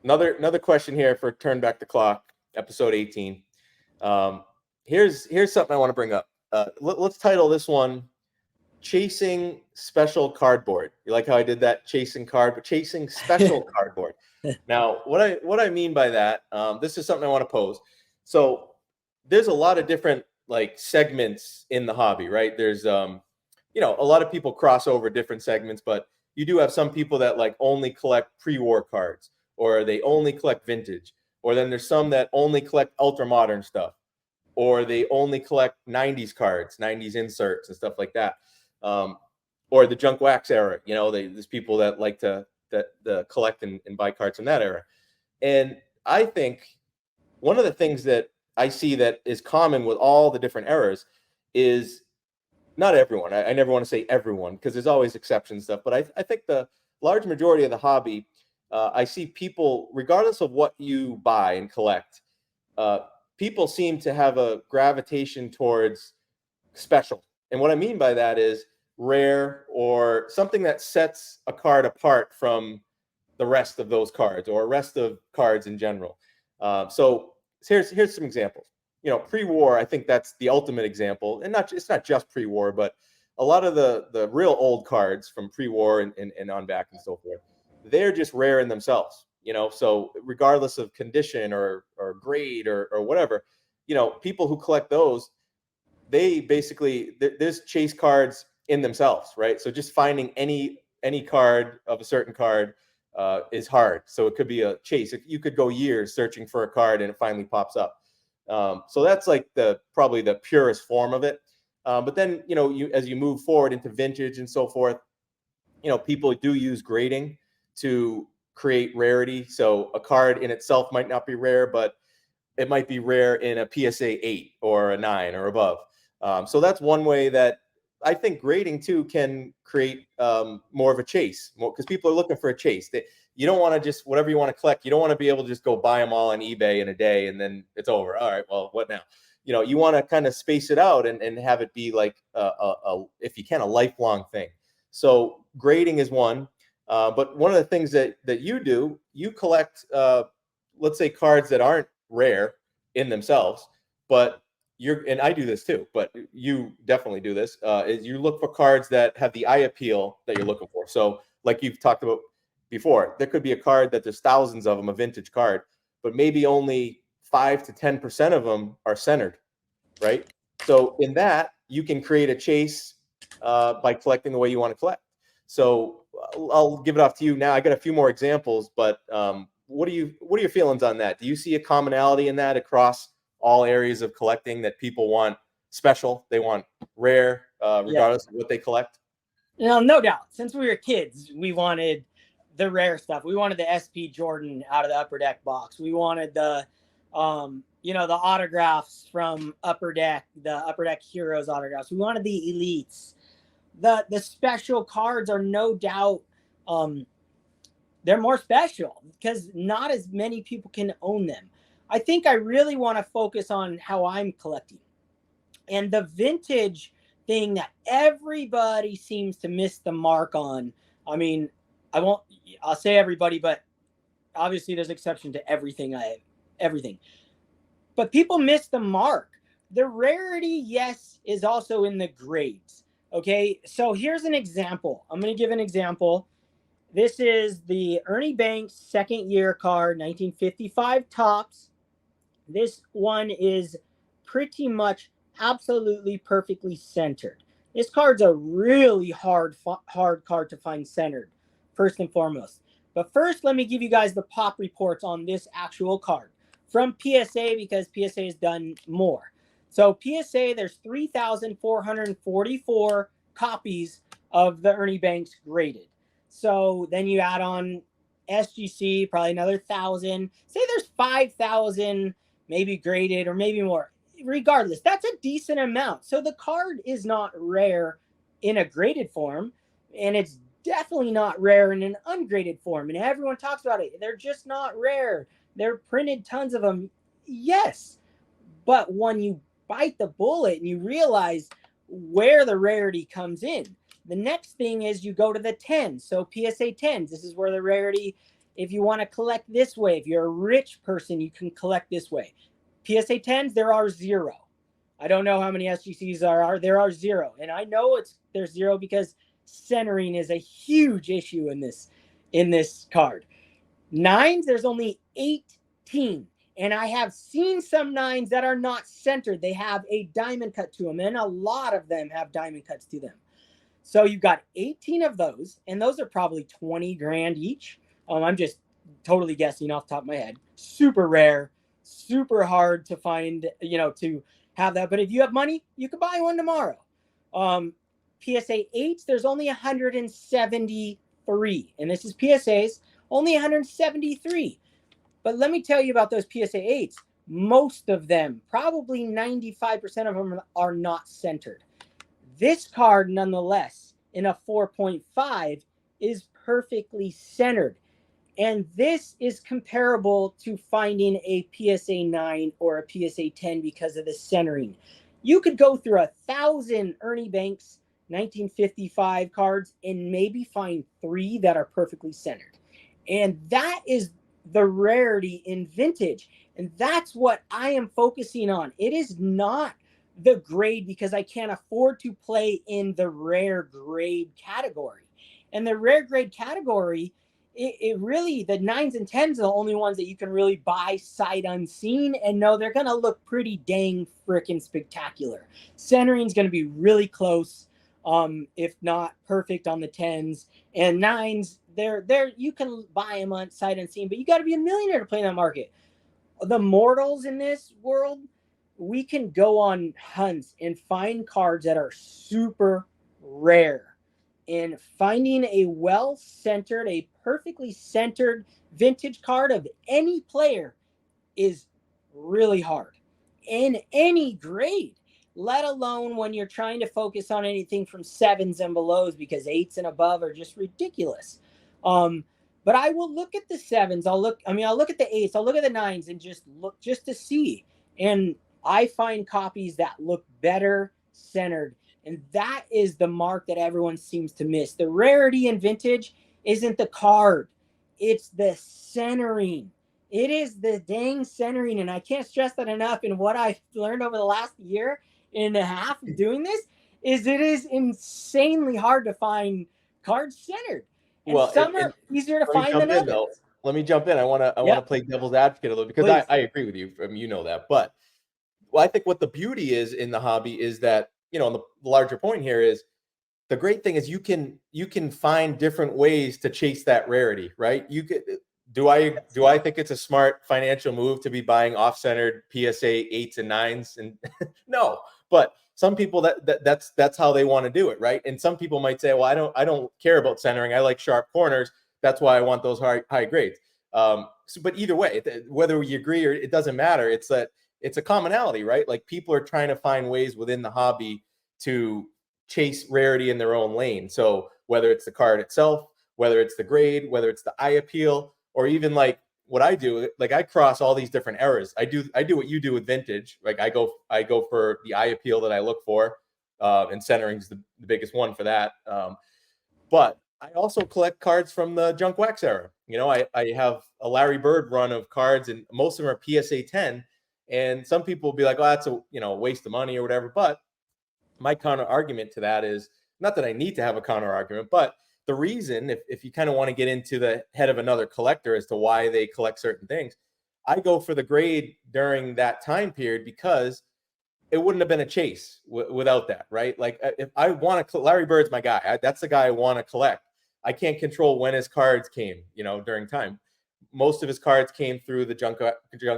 Another question here for Turn Back the Clock, episode 18. Um, here's something I want to bring up. Let's title this one "Chasing Special Cardboard." You like how I did that? Chasing special cardboard. Now, what I mean by that, this is something I want to pose. So, there's a lot of different like segments in the hobby, right? There's a lot of people cross over different segments, but you do have some people that like only collect pre-war cards, or they only collect vintage, or then there's some that only collect ultra modern stuff, or they only collect 90s cards, 90s inserts and stuff like that. Um, or the junk wax era, there's people that like to collect and buy cards from that era. And I think one of the things that I see that is common with all the different eras is not everyone. I never want to say everyone because there's always exceptions stuff, but I think the large majority of the hobby, I see people, regardless of what you buy and collect, uh, people seem to have a gravitation towards special. And what I mean by that is rare or something that sets a card apart from the rest of those cards or rest of cards in general. So here's some examples. Pre-war, I think that's the ultimate example, and it's not just pre-war, but a lot of the real old cards from pre-war and on back and so forth, they're just rare in themselves. So regardless of condition or grade or whatever, people who collect those, they basically there's chase cards in themselves, right? So just finding any card of a certain card is hard. So it could be a chase. You could go years searching for a card and it finally pops up. So that's like probably the purest form of it. But then as you move forward into vintage and so forth, people do use grading to create rarity. So a card in itself might not be rare, but it might be rare in a PSA 8 or a 9 or above. So that's one way that I think grading too can create more of a chase, because people are looking for a chase. You don't want to just whatever you want to collect. You don't want to be able to just go buy them all on eBay in a day and then it's over. All right, well, what now? You want to kind of space it out and have it be like if you can, a lifelong thing. So grading is one. But one of the things that you do, you collect, let's say, cards that aren't rare in themselves, but and I do this too, but you definitely do this, is you look for cards that have the eye appeal that you're looking for. So like you've talked about before, there could be a card that there's thousands of them, a vintage card, but maybe only 5 to 10% of them are centered, right? So in that, you can create a chase by collecting the way you want to collect. So I'll give it off to you now. I got a few more examples, but what are your feelings on that? Do you see a commonality in that across all areas of collecting, that people want special, they want rare, Yeah. regardless of what they collect? No doubt. Since we were kids, we wanted the rare stuff. We wanted the SP Jordan out of the Upper Deck box. We wanted the autographs from Upper Deck, the Upper Deck Heroes autographs. We wanted the elites. The special cards are no doubt they're more special because not as many people can own them. I think I really want to focus on how I'm collecting. And the vintage thing that everybody seems to miss the mark on. I mean, I'll say everybody, but obviously there's exception to everything. But people miss the mark. The rarity, yes, is also in the grades. Okay, so here's an example. I'm going to give an example. This is the Ernie Banks second year card, 1955 tops. This one is pretty much absolutely perfectly centered. This card's a really hard card to find centered, first and foremost. But first, let me give you guys the pop reports on this actual card from PSA, because PSA has done more. So PSA, there's 3,444 copies of the Ernie Banks graded. So then you add on SGC, probably another 1,000. Say there's 5,000 maybe graded or maybe more. Regardless, that's a decent amount. So the card is not rare in a graded form, and it's definitely not rare in an ungraded form. And everyone talks about it. They're just not rare. They're printed tons of them. Yes. But when you bite the bullet and you realize where the rarity comes in, the next thing is you go to the 10s. So PSA 10s, this is where the rarity If you want to collect this way, if you're a rich person, you can collect this way. PSA 10s, there are 0. I don't know how many SGCs there are 0. And I know there's 0 because centering is a huge issue in this card. 9s, there's only 18. And I have seen some 9s that are not centered. They have a diamond cut to them, and a lot of them have diamond cuts to them. So you've got 18 of those, and those are probably 20 grand each. I'm just totally guessing off the top of my head. Super rare, super hard to find, to have that. But if you have money, you can buy one tomorrow. PSA 8s, there's only 173. And this is PSAs, only 173. But let me tell you about those PSA 8s. Most of them, probably 95% of them, are not centered. This card, nonetheless, in a 4.5, is perfectly centered. And this is comparable to finding a PSA 9 or a PSA 10 because of the centering. You could go through 1,000 Ernie Banks 1955 cards and maybe find 3 that are perfectly centered. And that is the rarity in vintage. And that's what I am focusing on. It is not the grade, because I can't afford to play in the rare grade category. And the rare grade category, it really, the 9s and 10s are the only ones that you can really buy sight unseen and know they're going to look pretty dang freaking spectacular. Centering is going to be really close, if not perfect, on the 10s. And 9s, they're you can buy them on sight unseen, but you got to be a millionaire to play in that market. The mortals in this world, we can go on hunts and find cards that are super rare. And finding a well-centered, a perfectly centered vintage card of any player is really hard in any grade, let alone when you're trying to focus on anything from 7s and belows, because 8s and above are just ridiculous. But I will look at the 7s. I'll look at the 8s. I'll look at the 9s and just look just to see. And I find copies that look better centered. And that is the mark that everyone seems to miss. The rarity in vintage isn't the card. It's the centering. It is the dang centering. And I can't stress that enough. And what I've learned over the last year and a half of doing this is it is insanely hard to find cards centered. And some are easier to find than others. Let me jump in. I want to play devil's advocate a little, because I agree with you. I mean, you know that. But I think what the beauty is in the hobby is that, and the larger point here is, the great thing is you can find different ways to chase that rarity, right? Do I think it's a smart financial move to be buying off-centered PSA 8s and 9s? And no, but some people that's how they want to do it, right? And some people might say, well, I don't care about centering. I like sharp corners. That's why I want those high grades. But either way, whether you agree or it doesn't matter, it's a commonality, right? Like, people are trying to find ways within the hobby to chase rarity in their own lane. So whether it's the card itself, whether it's the grade, whether it's the eye appeal, or even like what I do, like I cross all these different eras. I do what you do with vintage. Like I go for the eye appeal that I look for, and centering is the biggest one for that. But I also collect cards from the junk wax era. I have a Larry Bird run of cards, and most of them are PSA 10. And some people will be like, oh, that's a waste of money or whatever. But my counter argument to that is, not that I need to have a counter argument, but the reason, if you kind of want to get into the head of another collector as to why they collect certain things, I go for the grade during that time period, because it wouldn't have been a chase without that, right? Like, if I want to, Larry Bird's my guy. That's the guy I want to collect. I can't control when his cards came, during time. Most of his cards came through the junk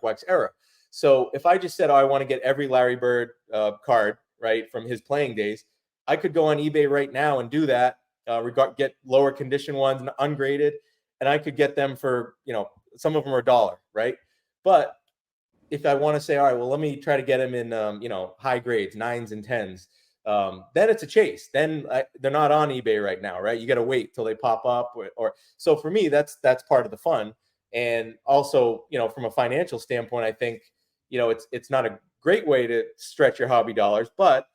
wax era. So if I just said, oh, I want to get every Larry Bird card, right, from his playing days, I could go on eBay right now and do that, get lower condition ones and ungraded, and I could get them for, some of them are $1, right? But if I want to say, all right, well, let me try to get them in, high grades, 9s and 10s, then it's a chase. Then they're not on eBay right now, right? You got to wait till they pop up, or so for me, that's part of the fun. And also, from a financial standpoint, I think, it's not a great way to stretch your hobby dollars, but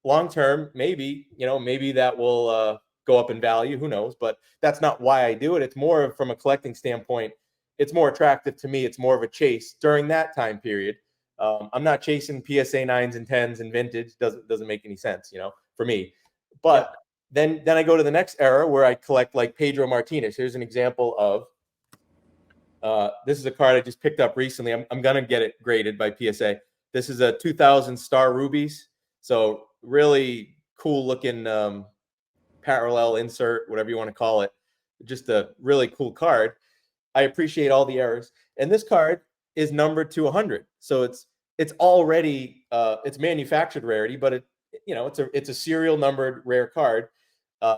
long term, maybe that will go up in value. Who knows? But that's not why I do it. It's more from a collecting standpoint. It's more attractive to me. It's more of a chase during that time period. I'm not chasing PSA 9s and 10s and vintage. Doesn't make any sense, for me. But then I go to the next era where I collect like Pedro Martinez. Here's an example of this is a card I just picked up recently. I'm gonna get it graded by PSA. This is a 2000 Star Rubies. So really cool looking parallel insert, whatever you want to call it. Just a really cool card. I appreciate all the errors. And this card is numbered to 100. So it's already it's manufactured rarity, but it's a serial numbered rare card.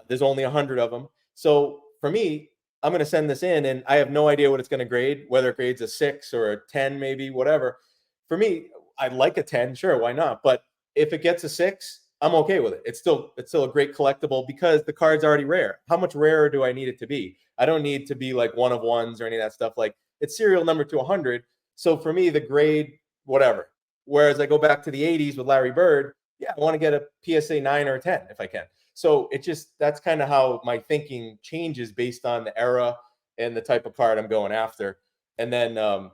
There's only 100 of them. So for me, I'm going to send this in and I have no idea what it's going to grade, whether it grades a 6 or a 10, maybe, whatever. For me, I'd like a 10, sure, why not? But if it gets a 6, I'm okay with it. It's still a great collectible because the card's already rare. How much rarer do I need it to be? I don't need to be like one of ones or any of that stuff. Like, it's serial number to 100. So for me, the grade, whatever. Whereas I go back to the 80s with Larry Bird, yeah, I want to get a PSA 9 or a 10 if I can. So that's kind of how my thinking changes based on the era and the type of card I'm going after. And then,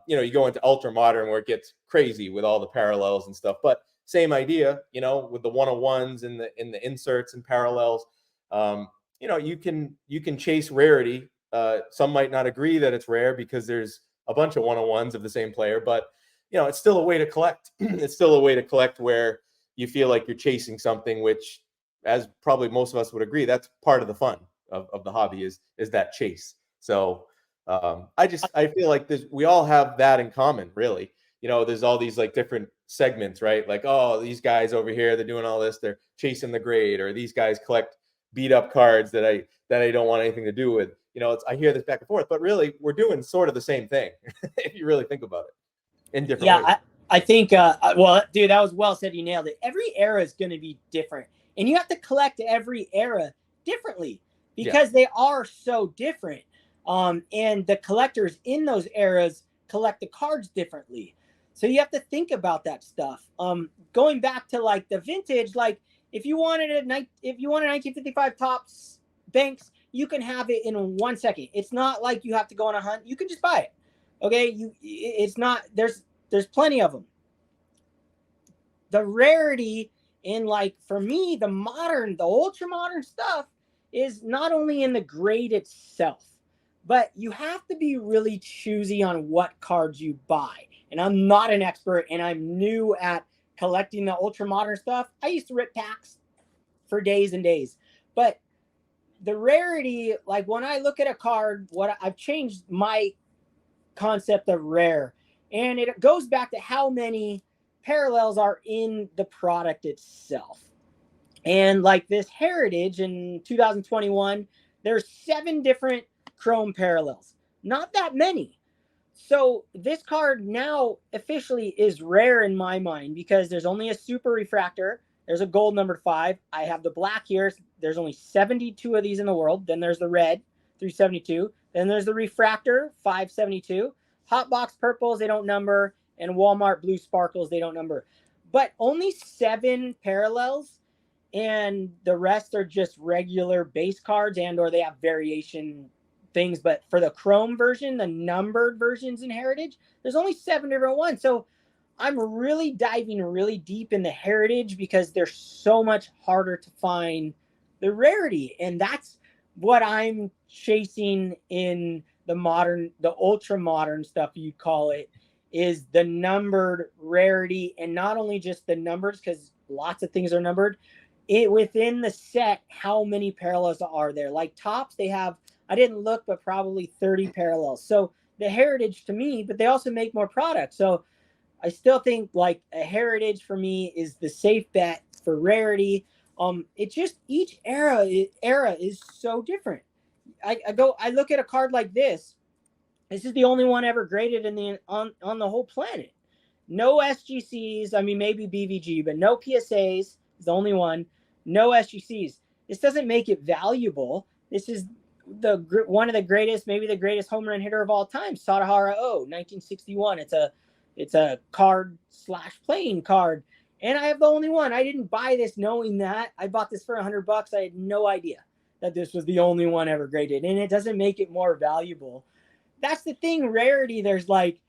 you go into ultra modern where it gets crazy with all the parallels and stuff. But same idea, with the 101s and the inserts and parallels. You can chase rarity. Some might not agree that it's rare because there's a bunch of 101s of the same player, but it's still a way to collect. It's still a way to collect where you feel like you're chasing something, which, as probably most of us would agree, that's part of the fun of the hobby is that chase. So I feel like we all have that in common, really. There's all these like different segments, right? Like, oh, these guys over here, they're doing all this, they're chasing the grade, or these guys collect beat up cards that I don't want anything to do with. I hear this back and forth, but really we're doing sort of the same thing if you really think about it in different ways. I think, well, dude, that was well said. You nailed it. Every era is going to be different, and you have to collect every era differently because they are so different. And the collectors in those eras collect the cards differently. So you have to think about that stuff. Going back to like the vintage, like if you wanted a 1955 Topps Banks, you can have it in 1 second. It's not like you have to go on a hunt. You can just buy it. Okay. It's not, there's plenty of them. The rarity in, like, for me, the ultra modern stuff is not only in the grade itself, but you have to be really choosy on what cards you buy. And I'm not an expert and I'm new at collecting the ultra modern stuff. I used to rip packs for days and days, but the rarity, like when I look at a card, I've changed my concept of rare, and it goes back to how many parallels are in the product itself. And like this Heritage in 2021, there's 7 different chrome parallels, not that many. So this card now officially is rare in my mind because there's only a super refractor. There's a gold number 5. I have the black here. There's only 72 of these in the world. Then there's the red, 372. Then there's the refractor, 572. Hotbox purples, they don't number. And Walmart blue sparkles, they don't number. But only 7 parallels. And the rest are just regular base cards or they have variation things. But for the chrome version, the numbered versions in Heritage, there's only 7 different ones. So I'm really diving really deep in the Heritage because they're so much harder to find the rarity. And that's what I'm chasing in the ultra modern stuff, you call it, is the numbered rarity. And not only just the numbers, because lots of things are numbered. Within the set, how many parallels are there? Like Topps, they have, I didn't look, but probably 30 parallels. So the Heritage to me, but they also make more products. So I still think like a Heritage for me is the safe bet for rarity. It just, each era is so different. I look at a card like this. This is the only one ever graded on the whole planet. No SGCs. I mean, maybe BVG, but no PSAs is the only one. No SGCs. This doesn't make it valuable. This is one of the greatest, maybe the greatest home run hitter of all time, Sadahara O, 1961. It's a card / playing card. And I have the only one. I didn't buy this knowing that. I bought this for $100. I had no idea. that this was the only one ever graded, and it doesn't make it more valuable. That's the thing. Rarity, there's like,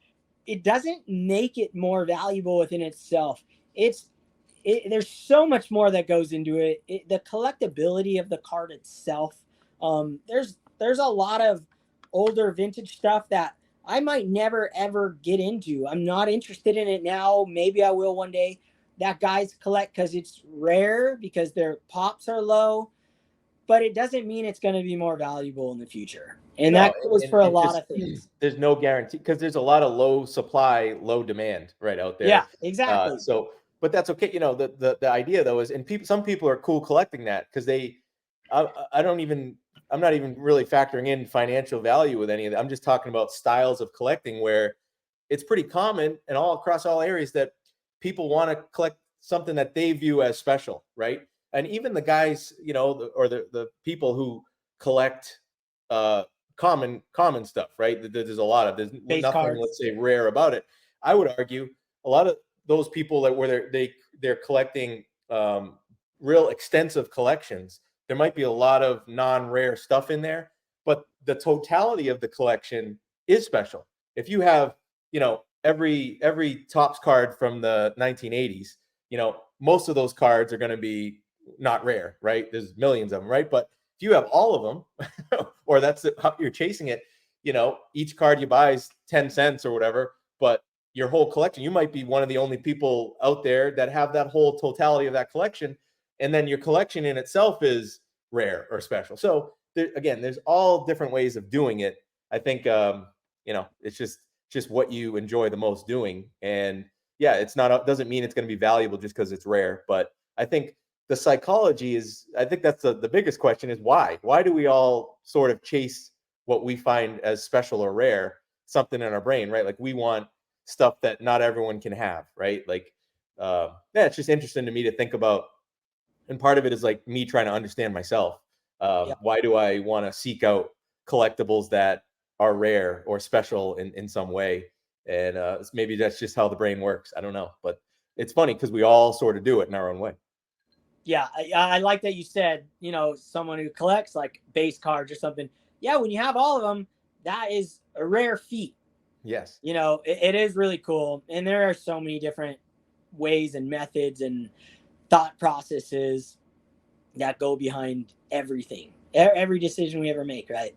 it doesn't make it more valuable within itself. There's so much more that goes into it. The collectability of the card itself. There's a lot of older vintage stuff that I might never ever get into. I'm not interested in it now. Maybe I will one day. That guys collect because it's rare, because their pops are low, but it doesn't mean it's going to be more valuable in the future. And that goes for a lot of things. There's no guarantee, because there's a lot of low supply, low demand right out there. Yeah, exactly. But that's okay. You know, the idea though is, and some people are cool collecting that because I'm not even really factoring in financial value with any of that. I'm just talking about styles of collecting where it's pretty common and all across all areas that people want to collect something that they view as special, right? And even the guys, you know, or the people who collect common stuff, right? There's a lot of, there's Base nothing, cards. let's say, rare about it. I would argue a lot of those people that where they're collecting real extensive collections, there might be a lot of non-rare stuff in there, but the totality of the collection is special. If you have, you know, every Topps card from the 1980s, you know, most of those cards are going to be not rare, right? There's millions of them, right? But if you have all of them, or that's how you're chasing it, you know, each card you buy is 10 cents or whatever, but your whole collection, you might be one of the only people out there that have that whole totality of that collection. And then your collection in itself is rare or special. So again, there's all different ways of doing it. I think, you know, it's just what you enjoy the most doing. And yeah, doesn't mean it's going to be valuable just because it's rare. But I think the psychology is, I think that's the biggest question is why? Why do we all sort of chase what we find as special or rare, something in our brain, right? Like we want stuff that not everyone can have, right? Like, yeah, it's just interesting to me to think about. And part of it is like me trying to understand myself. Why do I want to seek out collectibles that are rare or special in some way? And maybe that's just how the brain works. I don't know, but it's funny because we all sort of do it in our own way. Yeah, I like that you said, you know, someone who collects like base cards or something. Yeah, when you have all of them, that is a rare feat. Yes. You know, it is really cool. And there are so many different ways and methods and thought processes that go behind everything, every decision we ever make, right?